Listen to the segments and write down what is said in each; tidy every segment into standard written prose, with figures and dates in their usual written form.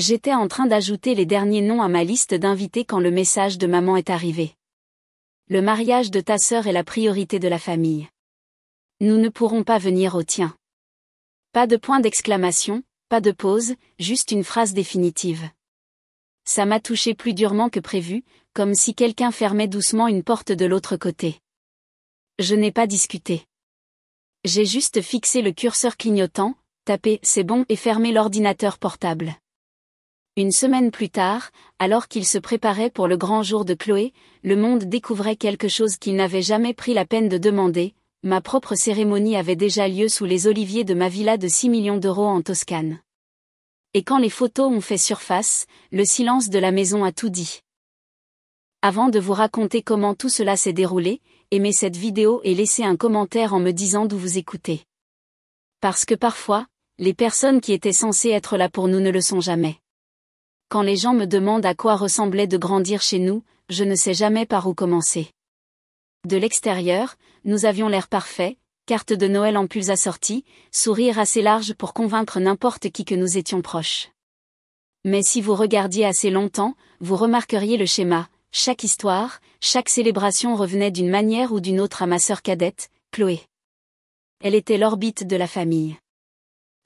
J'étais en train d'ajouter les derniers noms à ma liste d'invités quand le message de maman est arrivé. Le mariage de ta sœur est la priorité de la famille. Nous ne pourrons pas venir au tien. Pas de point d'exclamation, pas de pause, juste une phrase définitive. Ça m'a touché plus durement que prévu, comme si quelqu'un fermait doucement une porte de l'autre côté. Je n'ai pas discuté. J'ai juste fixé le curseur clignotant, tapé « c'est bon » et fermé l'ordinateur portable. Une semaine plus tard, alors qu'il se préparait pour le grand jour de Chloé, le monde découvrait quelque chose qu'il n'avait jamais pris la peine de demander. Ma propre cérémonie avait déjà lieu sous les oliviers de ma villa de 6 millions d'euros en Toscane. Et quand les photos ont fait surface, le silence de la maison a tout dit. Avant de vous raconter comment tout cela s'est déroulé, aimez cette vidéo et laissez un commentaire en me disant d'où vous écoutez. Parce que parfois, les personnes qui étaient censées être là pour nous ne le sont jamais. Quand les gens me demandent à quoi ressemblait de grandir chez nous, je ne sais jamais par où commencer. De l'extérieur, nous avions l'air parfait, carte de Noël en pulls assorties, sourire assez large pour convaincre n'importe qui que nous étions proches. Mais si vous regardiez assez longtemps, vous remarqueriez le schéma. Chaque histoire, chaque célébration revenait d'une manière ou d'une autre à ma sœur cadette, Chloé. Elle était l'orbite de la famille.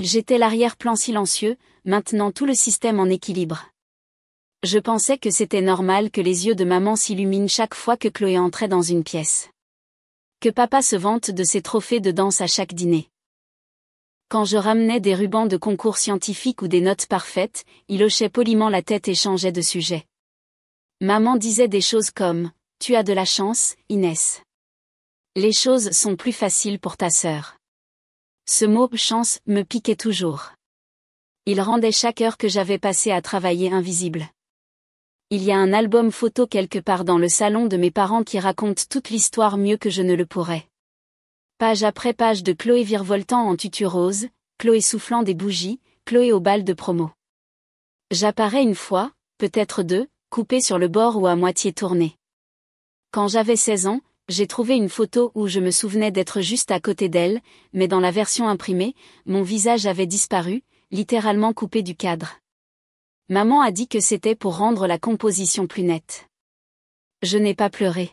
J'étais l'arrière-plan silencieux, maintenant tout le système en équilibre. Je pensais que c'était normal que les yeux de maman s'illuminent chaque fois que Chloé entrait dans une pièce. Que papa se vante de ses trophées de danse à chaque dîner. Quand je ramenais des rubans de concours scientifiques ou des notes parfaites, il hochait poliment la tête et changeait de sujet. Maman disait des choses comme « Tu as de la chance, Inès. Les choses sont plus faciles pour ta sœur. » Ce mot « chance » me piquait toujours. Il rendait chaque heure que j'avais passée à travailler invisible. Il y a un album photo quelque part dans le salon de mes parents qui raconte toute l'histoire mieux que je ne le pourrais. Page après page de Chloé virevoltant en tutu rose, Chloé soufflant des bougies, Chloé au bal de promo. J'apparais une fois, peut-être deux, coupée sur le bord ou à moitié tournée. Quand j'avais 16 ans, j'ai trouvé une photo où je me souvenais d'être juste à côté d'elle, mais dans la version imprimée, mon visage avait disparu, littéralement coupé du cadre. Maman a dit que c'était pour rendre la composition plus nette. Je n'ai pas pleuré.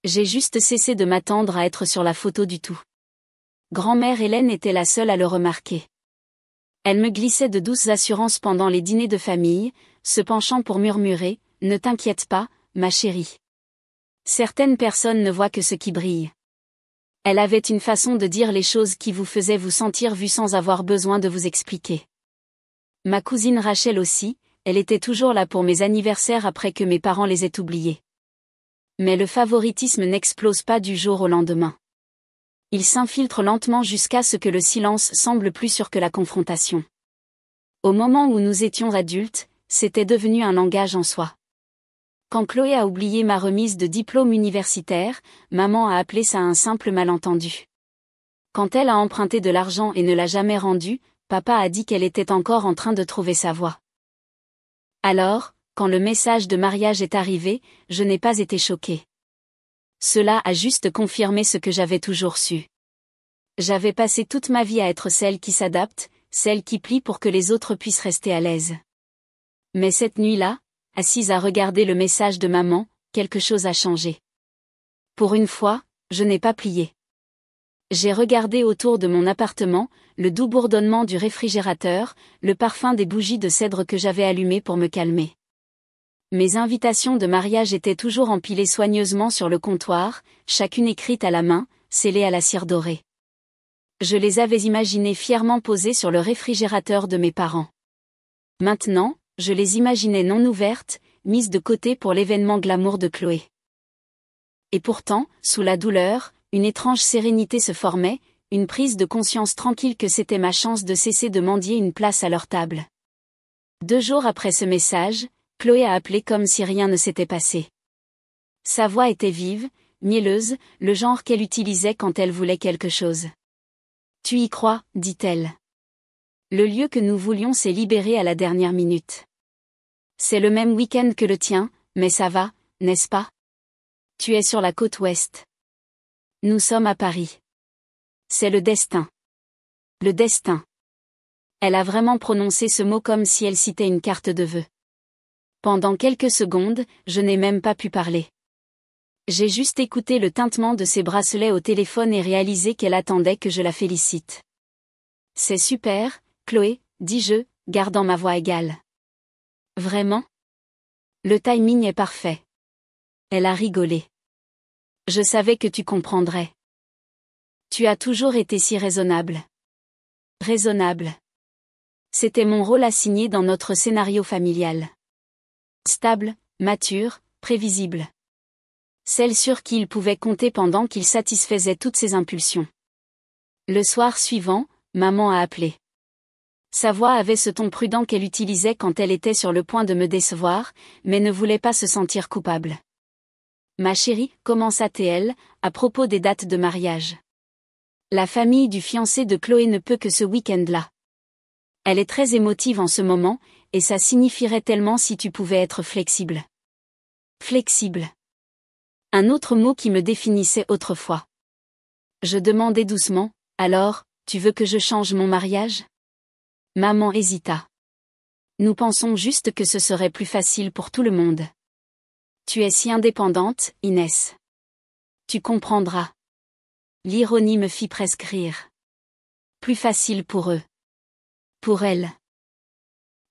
J'ai juste cessé de m'attendre à être sur la photo du tout. Grand-mère Hélène était la seule à le remarquer. Elle me glissait de douces assurances pendant les dîners de famille, se penchant pour murmurer « Ne t'inquiète pas, ma chérie. Certaines personnes ne voient que ce qui brille. » Elle avait une façon de dire les choses qui vous faisait vous sentir vu sans avoir besoin de vous expliquer. Ma cousine Rachel aussi, elle était toujours là pour mes anniversaires après que mes parents les aient oubliés. Mais le favoritisme n'explose pas du jour au lendemain. Il s'infiltre lentement jusqu'à ce que le silence semble plus sûr que la confrontation. Au moment où nous étions adultes, c'était devenu un langage en soi. Quand Chloé a oublié ma remise de diplôme universitaire, maman a appelé ça un simple malentendu. Quand elle a emprunté de l'argent et ne l'a jamais rendu, papa a dit qu'elle était encore en train de trouver sa voie. Alors, quand le message de mariage est arrivé, je n'ai pas été choquée. Cela a juste confirmé ce que j'avais toujours su. J'avais passé toute ma vie à être celle qui s'adapte, celle qui plie pour que les autres puissent rester à l'aise. Mais cette nuit-là, assise à regarder le message de maman, quelque chose a changé. Pour une fois, je n'ai pas plié. J'ai regardé autour de mon appartement, le doux bourdonnement du réfrigérateur, le parfum des bougies de cèdre que j'avais allumées pour me calmer. Mes invitations de mariage étaient toujours empilées soigneusement sur le comptoir, chacune écrite à la main, scellée à la cire dorée. Je les avais imaginées fièrement posées sur le réfrigérateur de mes parents. Maintenant, je les imaginais non ouvertes, mises de côté pour l'événement glamour de Chloé. Et pourtant, sous la douleur, une étrange sérénité se formait, une prise de conscience tranquille que c'était ma chance de cesser de mendier une place à leur table. 2 jours après ce message, Chloé a appelé comme si rien ne s'était passé. Sa voix était vive, mielleuse, le genre qu'elle utilisait quand elle voulait quelque chose. « Tu y crois ?» dit-elle. Le lieu que nous voulions s'est libéré à la dernière minute. C'est le même week-end que le tien, mais ça va, n'est-ce pas? Tu es sur la côte ouest. Nous sommes à Paris. C'est le destin. Le destin. Elle a vraiment prononcé ce mot comme si elle citait une carte de vœux. Pendant quelques secondes, je n'ai même pas pu parler. J'ai juste écouté le tintement de ses bracelets au téléphone et réalisé qu'elle attendait que je la félicite. C'est super, Chloé, dis-je, gardant ma voix égale. Vraiment? Le timing est parfait. Elle a rigolé. Je savais que tu comprendrais. Tu as toujours été si raisonnable. Raisonnable. C'était mon rôle assigné dans notre scénario familial. Stable, mature, prévisible. Celle sur qui il pouvait compter pendant qu'il satisfaisait toutes ses impulsions. Le soir suivant, maman a appelé. Sa voix avait ce ton prudent qu'elle utilisait quand elle était sur le point de me décevoir, mais ne voulait pas se sentir coupable. Ma chérie, commença-t-elle, à propos des dates de mariage. La famille du fiancé de Chloé ne peut que ce week-end-là. Elle est très émotive en ce moment, et ça signifierait tellement si tu pouvais être flexible. Flexible. Un autre mot qui me définissait autrefois. Je demandai doucement, alors, tu veux que je change mon mariage? Maman hésita. Nous pensons juste que ce serait plus facile pour tout le monde. Tu es si indépendante, Inès. Tu comprendras. L'ironie me fit presque rire. Plus facile pour eux. Pour elle.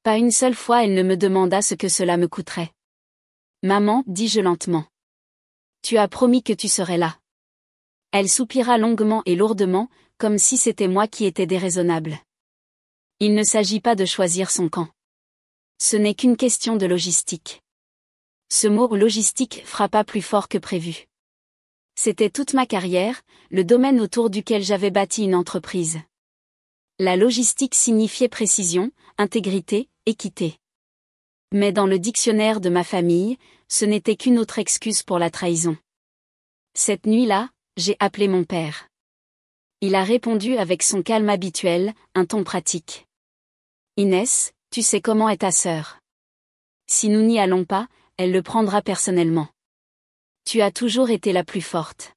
Pas une seule fois elle ne me demanda ce que cela me coûterait. Maman, dis-je lentement. Tu as promis que tu serais là. Elle soupira longuement et lourdement, comme si c'était moi qui étais déraisonnable. Il ne s'agit pas de choisir son camp. Ce n'est qu'une question de logistique. Ce mot logistique frappa plus fort que prévu. C'était toute ma carrière, le domaine autour duquel j'avais bâti une entreprise. La logistique signifiait précision, intégrité, équité. Mais dans le dictionnaire de ma famille, ce n'était qu'une autre excuse pour la trahison. Cette nuit-là, j'ai appelé mon père. Il a répondu avec son calme habituel, un ton pratique. Inès, tu sais comment est ta sœur. Si nous n'y allons pas, elle le prendra personnellement. Tu as toujours été la plus forte.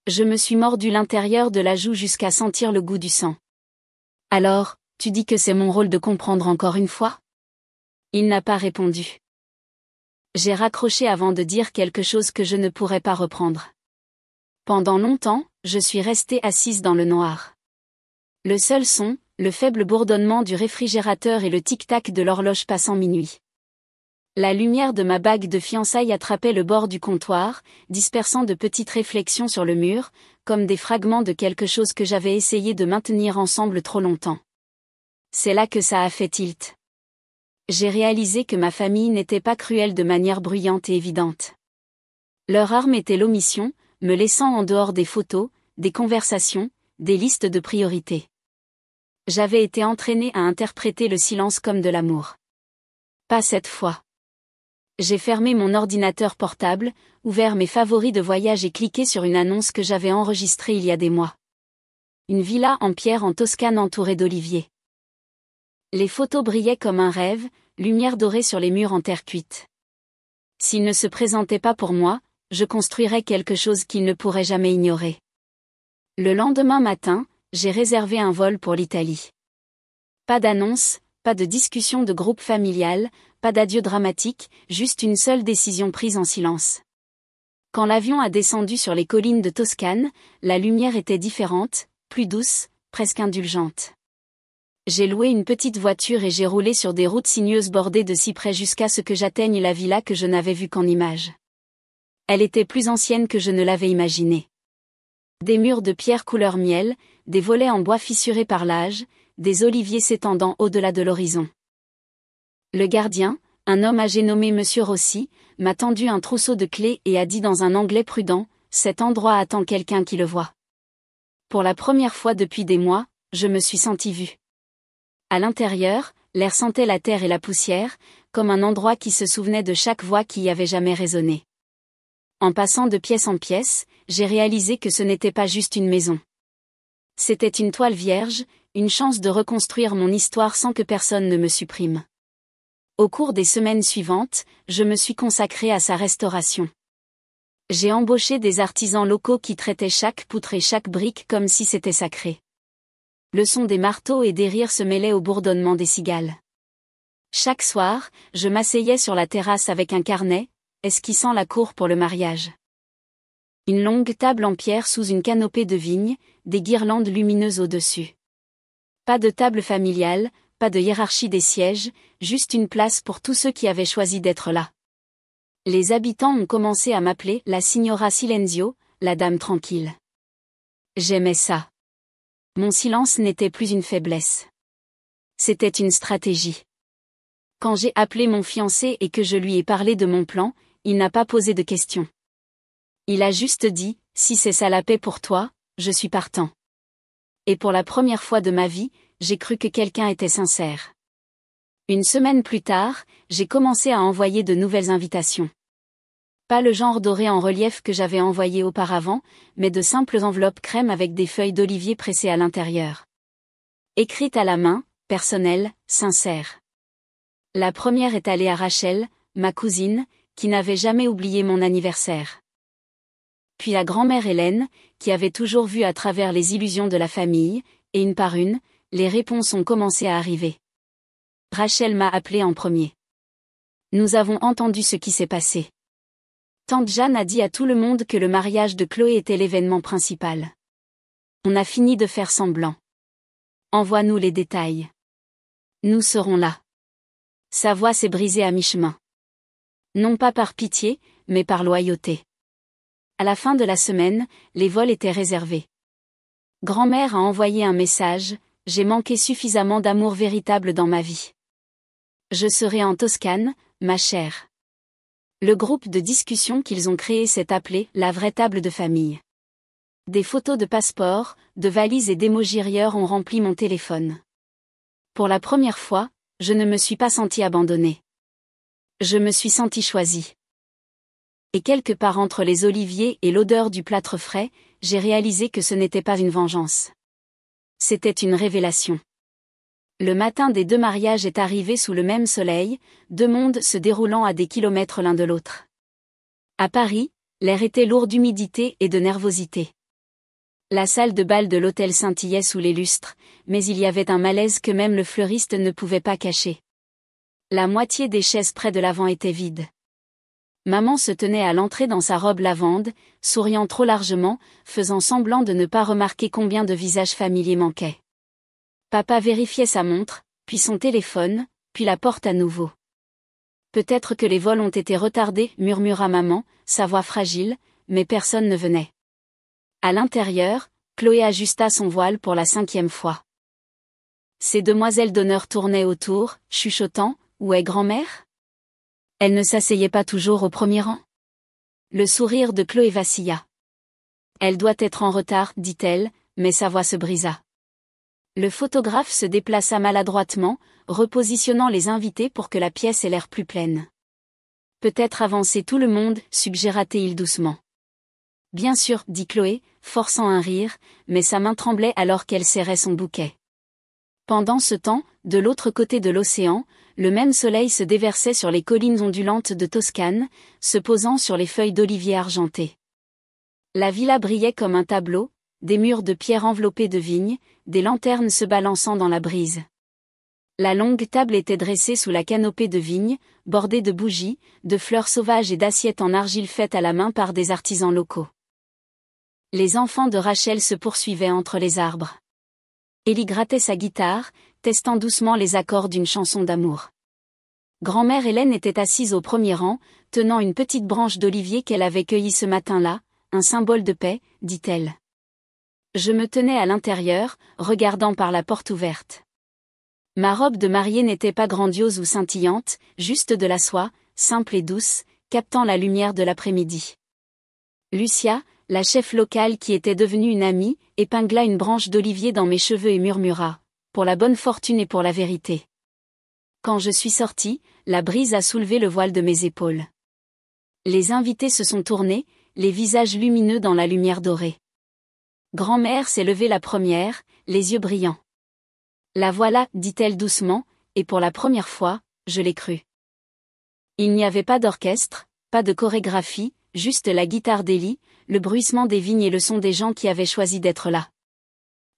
Je me suis mordu l'intérieur de la joue jusqu'à sentir le goût du sang. Alors, tu dis que c'est mon rôle de comprendre encore une fois? Il n'a pas répondu. J'ai raccroché avant de dire quelque chose que je ne pourrais pas reprendre. Pendant longtemps, je suis restée assise dans le noir. Le seul son, le faible bourdonnement du réfrigérateur et le tic-tac de l'horloge passant minuit. La lumière de ma bague de fiançailles attrapait le bord du comptoir, dispersant de petites réflexions sur le mur, comme des fragments de quelque chose que j'avais essayé de maintenir ensemble trop longtemps. C'est là que ça a fait tilt. J'ai réalisé que ma famille n'était pas cruelle de manière bruyante et évidente. Leur arme était l'omission, me laissant en dehors des photos, des conversations, des listes de priorités. J'avais été entraînée à interpréter le silence comme de l'amour. Pas cette fois. J'ai fermé mon ordinateur portable, ouvert mes favoris de voyage et cliqué sur une annonce que j'avais enregistrée il y a des mois. Une villa en pierre en Toscane entourée d'oliviers. Les photos brillaient comme un rêve, lumière dorée sur les murs en terre cuite. S'il ne se présentait pas pour moi, je construirais quelque chose qu'il ne pourrait jamais ignorer. Le lendemain matin, j'ai réservé un vol pour l'Italie. Pas d'annonce, pas de discussion de groupe familial, pas d'adieu dramatique, juste une seule décision prise en silence. Quand l'avion a descendu sur les collines de Toscane, la lumière était différente, plus douce, presque indulgente. J'ai loué une petite voiture et j'ai roulé sur des routes sinueuses bordées de cyprès jusqu'à ce que j'atteigne la villa que je n'avais vue qu'en images. Elle était plus ancienne que je ne l'avais imaginé. Des murs de pierre couleur miel, des volets en bois fissurés par l'âge, des oliviers s'étendant au-delà de l'horizon. Le gardien, un homme âgé nommé Monsieur Rossi, m'a tendu un trousseau de clés et a dit dans un anglais prudent, « Cet endroit attend quelqu'un qui le voit. » Pour la première fois depuis des mois, je me suis sentie vue. À l'intérieur, l'air sentait la terre et la poussière, comme un endroit qui se souvenait de chaque voix qui y avait jamais résonné. En passant de pièce en pièce, j'ai réalisé que ce n'était pas juste une maison. C'était une toile vierge, une chance de reconstruire mon histoire sans que personne ne me supprime. Au cours des semaines suivantes, je me suis consacrée à sa restauration. J'ai embauché des artisans locaux qui traitaient chaque poutre et chaque brique comme si c'était sacré. Le son des marteaux et des rires se mêlait au bourdonnement des cigales. Chaque soir, je m'asseyais sur la terrasse avec un carnet, esquissant la cour pour le mariage. Une longue table en pierre sous une canopée de vigne, des guirlandes lumineuses au-dessus. Pas de table familiale, pas de hiérarchie des sièges, juste une place pour tous ceux qui avaient choisi d'être là. Les habitants ont commencé à m'appeler la Signora Silenzio, la dame tranquille. J'aimais ça. Mon silence n'était plus une faiblesse. C'était une stratégie. Quand j'ai appelé mon fiancé et que je lui ai parlé de mon plan, il n'a pas posé de questions. Il a juste dit, si c'est ça la paix pour toi, je suis partant. Et pour la première fois de ma vie, j'ai cru que quelqu'un était sincère. Une semaine plus tard, j'ai commencé à envoyer de nouvelles invitations. Pas le genre doré en relief que j'avais envoyé auparavant, mais de simples enveloppes crème avec des feuilles d'olivier pressées à l'intérieur. Écrites à la main, personnelles, sincères. La première est allée à Rachel, ma cousine, qui n'avait jamais oublié mon anniversaire. Puis à grand-mère Hélène, qui avait toujours vu à travers les illusions de la famille, et une par une, les réponses ont commencé à arriver. Rachel m'a appelé en premier. Nous avons entendu ce qui s'est passé. Tante Jeanne a dit à tout le monde que le mariage de Chloé était l'événement principal. On a fini de faire semblant. Envoie-nous les détails. Nous serons là. Sa voix s'est brisée à mi-chemin. Non pas par pitié, mais par loyauté. À la fin de la semaine, les vols étaient réservés. Grand-mère a envoyé un message, j'ai manqué suffisamment d'amour véritable dans ma vie. Je serai en Toscane, ma chère. Le groupe de discussion qu'ils ont créé s'est appelé « La vraie table de famille ». Des photos de passeports, de valises et d'émojis ont rempli mon téléphone. Pour la première fois, je ne me suis pas sentie abandonnée. Je me suis sentie choisie. Et quelque part entre les oliviers et l'odeur du plâtre frais, j'ai réalisé que ce n'était pas une vengeance. C'était une révélation. Le matin des deux mariages est arrivé sous le même soleil, deux mondes se déroulant à des kilomètres l'un de l'autre. À Paris, l'air était lourd d'humidité et de nervosité. La salle de bal de l'hôtel scintillait sous les lustres, mais il y avait un malaise que même le fleuriste ne pouvait pas cacher. La moitié des chaises près de l'avant étaient vides. Maman se tenait à l'entrée dans sa robe lavande, souriant trop largement, faisant semblant de ne pas remarquer combien de visages familiers manquaient. Papa vérifiait sa montre, puis son téléphone, puis la porte à nouveau. Peut-être que les vols ont été retardés, murmura maman, sa voix fragile, mais personne ne venait. À l'intérieur, Chloé ajusta son voile pour la 5e fois. Ces demoiselles d'honneur tournaient autour, chuchotant, « Où est grand-mère » Elle ne s'asseyait pas toujours au premier rang. Le sourire de Chloé vacilla. Elle doit être en retard, dit-elle, mais sa voix se brisa. Le photographe se déplaça maladroitement, repositionnant les invités pour que la pièce ait l'air plus pleine. Peut-être avancer tout le monde, suggéra-t-il doucement. Bien sûr, dit Chloé, forçant un rire, mais sa main tremblait alors qu'elle serrait son bouquet. Pendant ce temps, de l'autre côté de l'océan, le même soleil se déversait sur les collines ondulantes de Toscane, se posant sur les feuilles d'olivier argentées. La villa brillait comme un tableau, des murs de pierre enveloppés de vignes, des lanternes se balançant dans la brise. La longue table était dressée sous la canopée de vignes, bordée de bougies, de fleurs sauvages et d'assiettes en argile faites à la main par des artisans locaux. Les enfants de Rachel se poursuivaient entre les arbres. Ellie grattait sa guitare, testant doucement les accords d'une chanson d'amour. Grand-mère Hélène était assise au premier rang, tenant une petite branche d'olivier qu'elle avait cueillie ce matin-là, un symbole de paix, dit-elle. Je me tenais à l'intérieur, regardant par la porte ouverte. Ma robe de mariée n'était pas grandiose ou scintillante, juste de la soie, simple et douce, captant la lumière de l'après-midi. Lucia, la chef locale qui était devenue une amie, épingla une branche d'olivier dans mes cheveux et murmura « Pour la bonne fortune et pour la vérité ». Quand je suis sortie, la brise a soulevé le voile de mes épaules. Les invités se sont tournés, les visages lumineux dans la lumière dorée. Grand-mère s'est levée la première, les yeux brillants. « La voilà, dit-elle doucement, et pour la première fois, je l'ai cru. » Il n'y avait pas d'orchestre, pas de chorégraphie, juste la guitare d'Ellie, le bruissement des vignes et le son des gens qui avaient choisi d'être là.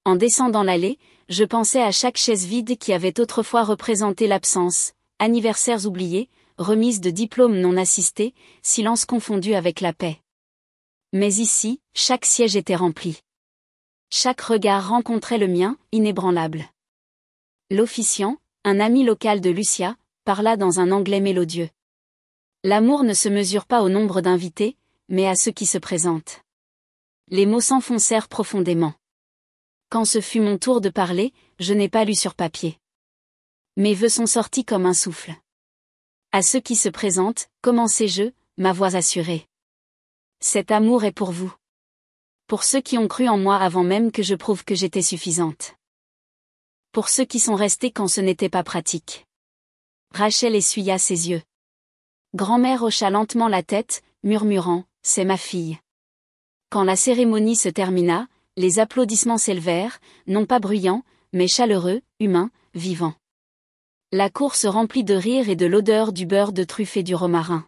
En descendant l'allée, je pensais à chaque chaise vide qui avait autrefois représenté l'absence, anniversaires oubliés, remise de diplômes non assistés, silence confondu avec la paix. Mais ici, chaque siège était rempli. Chaque regard rencontrait le mien, inébranlable. L'officiant, un ami local de Lucia, parla dans un anglais mélodieux. L'amour ne se mesure pas au nombre d'invités, mais à ceux qui se présentent. Les mots s'enfoncèrent profondément. Quand ce fut mon tour de parler, je n'ai pas lu sur papier. Mes vœux sont sortis comme un souffle. À ceux qui se présentent, commencez-je, ma voix assurée. Cet amour est pour vous. Pour ceux qui ont cru en moi avant même que je prouve que j'étais suffisante. Pour ceux qui sont restés quand ce n'était pas pratique. Rachel essuya ses yeux. Grand-mère hocha lentement la tête, murmurant, « C'est ma fille ». Quand la cérémonie se termina, les applaudissements s'élevèrent, non pas bruyants, mais chaleureux, humains, vivants. La cour se remplit de rires et de l'odeur du beurre de truffe et du romarin.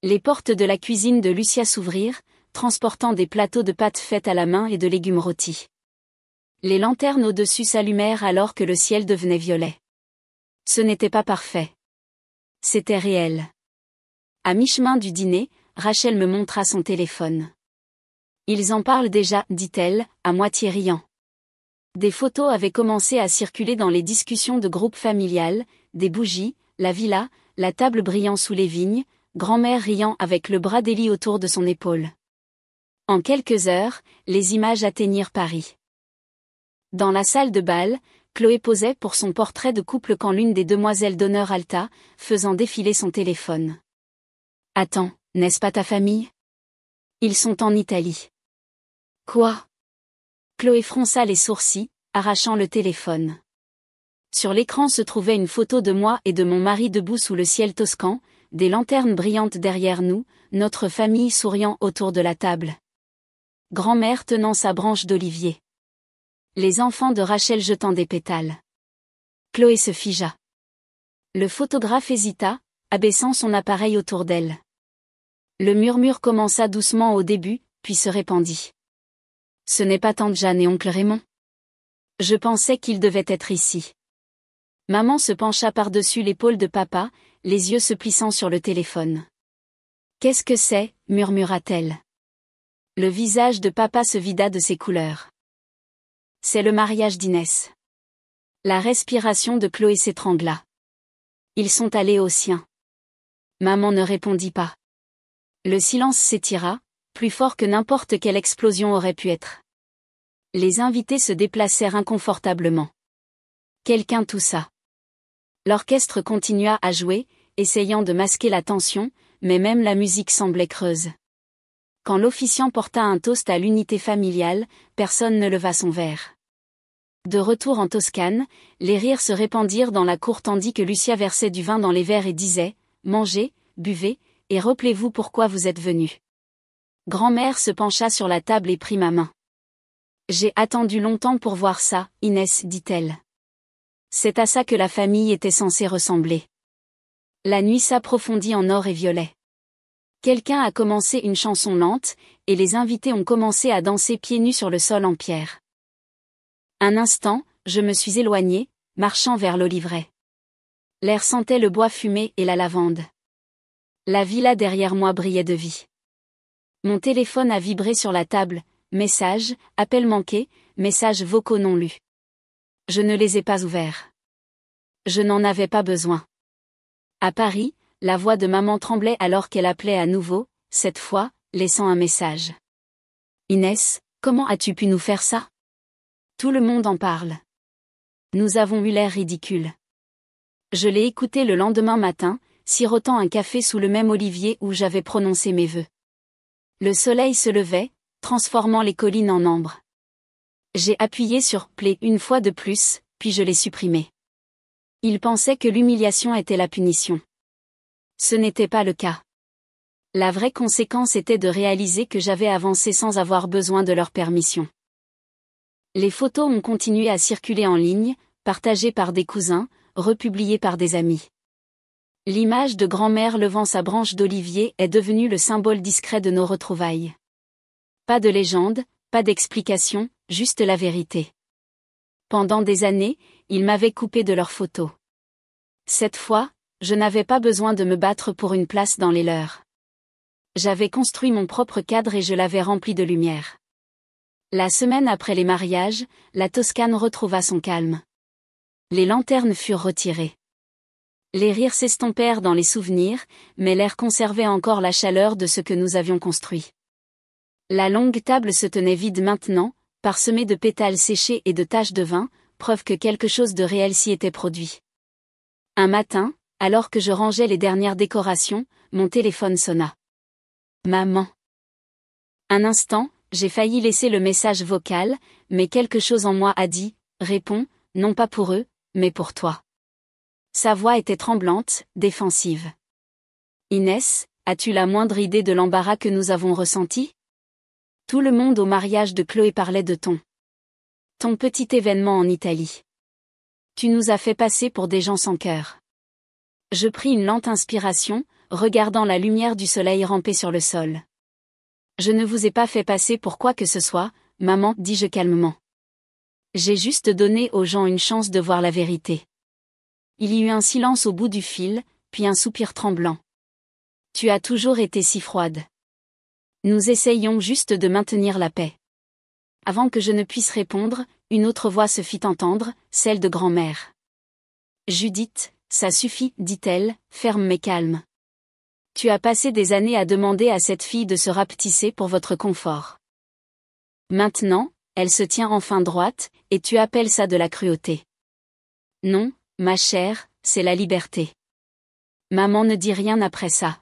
Les portes de la cuisine de Lucia s'ouvrirent, transportant des plateaux de pâtes faites à la main et de légumes rôtis. Les lanternes au-dessus s'allumèrent alors que le ciel devenait violet. Ce n'était pas parfait. C'était réel. À mi-chemin du dîner, Rachel me montra son téléphone. « Ils en parlent déjà, dit-elle, à moitié riant. » Des photos avaient commencé à circuler dans les discussions de groupe familial, des bougies, la villa, la table brillant sous les vignes, grand-mère riant avec le bras d'Élie autour de son épaule. En quelques heures, les images atteignirent Paris. Dans la salle de bal, Chloé posait pour son portrait de couple quand l'une des demoiselles d'honneur halta, faisant défiler son téléphone. « Attends, n'est-ce pas ta famille ? Ils sont en Italie. » « Quoi ? » Chloé fronça les sourcils, arrachant le téléphone. Sur l'écran se trouvait une photo de moi et de mon mari debout sous le ciel toscan, des lanternes brillantes derrière nous, notre famille souriant autour de la table. Grand-mère tenant sa branche d'olivier. Les enfants de Rachel jetant des pétales. Chloé se figea. Le photographe hésita, abaissant son appareil autour d'elle. Le murmure commença doucement au début, puis se répandit. « Ce n'est pas tante Jeanne et oncle Raymond ? Je pensais qu'ils devaient être ici. » Maman se pencha par-dessus l'épaule de papa, les yeux se plissant sur le téléphone. « Qu'est-ce que c'est » murmura-t-elle. Le visage de papa se vida de ses couleurs. « C'est le mariage d'Inès. » La respiration de Chloé s'étrangla. Ils sont allés au sien. Maman ne répondit pas. Le silence s'étira, plus fort que n'importe quelle explosion aurait pu être. Les invités se déplacèrent inconfortablement. Quelqu'un toussa. L'orchestre continua à jouer, essayant de masquer la tension, mais même la musique semblait creuse. Quand l'officiant porta un toast à l'unité familiale, personne ne leva son verre. De retour en Toscane, les rires se répandirent dans la cour tandis que Lucia versait du vin dans les verres et disait « Mangez, buvez, et rappelez-vous pourquoi vous êtes venus. » Grand-mère se pencha sur la table et prit ma main. « J'ai attendu longtemps pour voir ça, Inès, dit-elle. C'est à ça que la famille était censée ressembler. » La nuit s'approfondit en or et violet. Quelqu'un a commencé une chanson lente, et les invités ont commencé à danser pieds nus sur le sol en pierre. Un instant, je me suis éloignée, marchant vers l'oliveraie. L'air sentait le bois fumé et la lavande. La villa derrière moi brillait de vie. Mon téléphone a vibré sur la table, messages, appels manqués, messages vocaux non lus. Je ne les ai pas ouverts. Je n'en avais pas besoin. À Paris, la voix de maman tremblait alors qu'elle appelait à nouveau, cette fois, laissant un message. « Inès, comment as-tu pu nous faire ça ? Tout le monde en parle. Nous avons eu l'air ridicule. » Je l'ai écouté le lendemain matin, sirotant un café sous le même olivier où j'avais prononcé mes vœux. Le soleil se levait, transformant les collines en ambre. J'ai appuyé sur « Play » une fois de plus, puis je l'ai supprimé. Il pensait que l'humiliation était la punition. Ce n'était pas le cas. La vraie conséquence était de réaliser que j'avais avancé sans avoir besoin de leur permission. Les photos ont continué à circuler en ligne, partagées par des cousins, republiées par des amis. L'image de grand-mère levant sa branche d'olivier est devenue le symbole discret de nos retrouvailles. Pas de légende, pas d'explication, juste la vérité. Pendant des années, ils m'avaient coupé de leurs photos. Cette fois, je n'avais pas besoin de me battre pour une place dans les leurs. J'avais construit mon propre cadre et je l'avais rempli de lumière. La semaine après les mariages, la Toscane retrouva son calme. Les lanternes furent retirées. Les rires s'estompèrent dans les souvenirs, mais l'air conservait encore la chaleur de ce que nous avions construit. La longue table se tenait vide maintenant, parsemée de pétales séchés et de taches de vin, preuve que quelque chose de réel s'y était produit. Un matin, alors que je rangeais les dernières décorations, mon téléphone sonna. Maman. Un instant, j'ai failli laisser le message vocal, mais quelque chose en moi a dit, réponds, non pas pour eux, mais pour toi. Sa voix était tremblante, défensive. Inès, as-tu la moindre idée de l'embarras que nous avons ressenti? Tout le monde au mariage de Chloé parlait de ton petit événement en Italie. Tu nous as fait passer pour des gens sans cœur. Je pris une lente inspiration, regardant la lumière du soleil ramper sur le sol. Je ne vous ai pas fait passer pour quoi que ce soit, maman, dis-je calmement. J'ai juste donné aux gens une chance de voir la vérité. Il y eut un silence au bout du fil, puis un soupir tremblant. Tu as toujours été si froide. Nous essayions juste de maintenir la paix. Avant que je ne puisse répondre, une autre voix se fit entendre, celle de grand-mère. Judith, ça suffit, dit-elle, ferme mais calme. Tu as passé des années à demander à cette fille de se rapetisser pour votre confort. Maintenant, elle se tient enfin droite, et tu appelles ça de la cruauté. Non, ma chère, c'est la liberté. Maman ne dit rien après ça.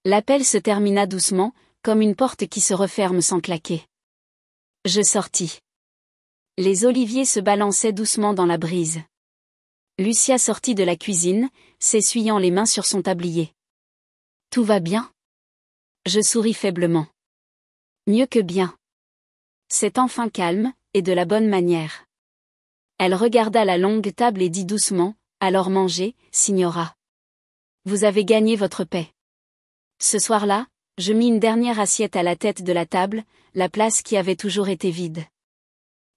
L'appel se termina doucement, comme une porte qui se referme sans claquer. Je sortis. Les oliviers se balançaient doucement dans la brise. Lucia sortit de la cuisine, s'essuyant les mains sur son tablier. Tout va bien? Je souris faiblement. Mieux que bien. C'est enfin calme, et de la bonne manière. Elle regarda la longue table et dit doucement, alors mangez, signora. Vous avez gagné votre paix. Ce soir-là, je mis une dernière assiette à la tête de la table, la place qui avait toujours été vide.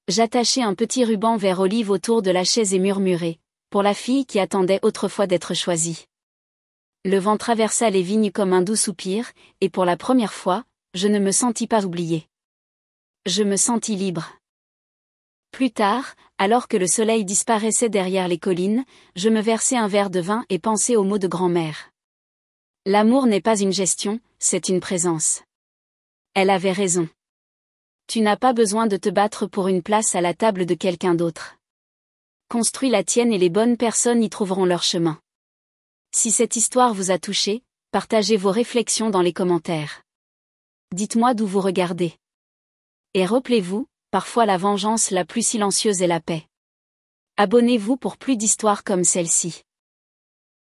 J'attachai un petit ruban vert olive autour de la chaise et murmurai, pour la fille qui attendait autrefois d'être choisie. Le vent traversa les vignes comme un doux soupir, et pour la première fois, je ne me sentis pas oubliée. Je me sentis libre. Plus tard, alors que le soleil disparaissait derrière les collines, je me versai un verre de vin et pensai aux mots de grand-mère. L'amour n'est pas une gestion, c'est une présence. Elle avait raison. Tu n'as pas besoin de te battre pour une place à la table de quelqu'un d'autre. Construis la tienne et les bonnes personnes y trouveront leur chemin. Si cette histoire vous a touché, partagez vos réflexions dans les commentaires. Dites-moi d'où vous regardez. Et rappelez-vous, parfois la vengeance la plus silencieuse est la paix. Abonnez-vous pour plus d'histoires comme celle-ci.